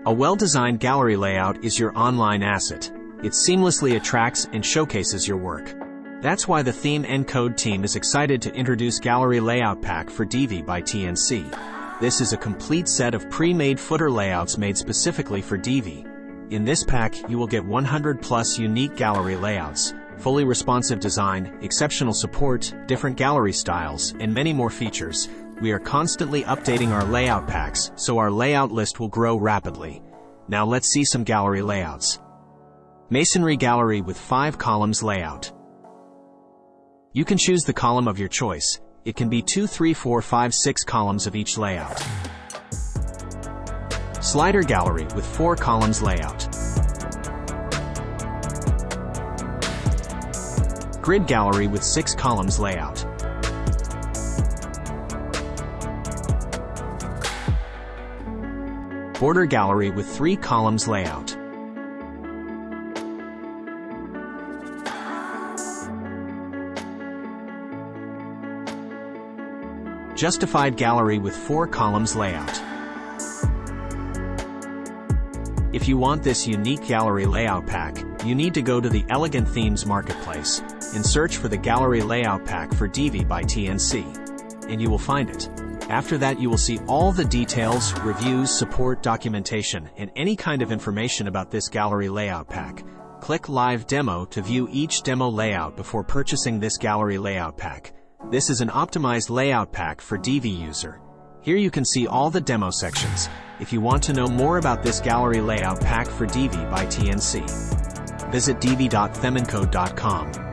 A well-designed gallery layout is your online asset. It seamlessly attracts and showcases your work. That's why the Themecode team is excited to introduce Gallery Layout Pack for Divi by TNC. This is a complete set of pre-made footer layouts made specifically for Divi. In this pack, you will get 100+ unique gallery layouts, fully responsive design, exceptional support, different gallery styles, and many more features. We are constantly updating our layout packs, so our layout list will grow rapidly. Now let's see some gallery layouts. Masonry gallery with 5 columns layout. You can choose the column of your choice. It can be 2, 3, 4, 5, 6 columns of each layout. Slider gallery with 4 columns layout. Grid gallery with 6 columns layout. Border gallery with 3 columns layout. Justified gallery with 4 columns layout. If you want this unique gallery layout pack, you need to go to the Elegant Themes Marketplace and search for the Gallery Layout Pack for Divi by TNC, and you will find it. After that, you will see all the details, reviews, support, documentation, and any kind of information about this gallery layout pack. Click Live Demo to view each demo layout before purchasing this gallery layout pack. This is an optimized layout pack for Divi user. Here you can see all the demo sections. If you want to know more about this gallery layout pack for Divi by TNC, visit divi.themecode.com.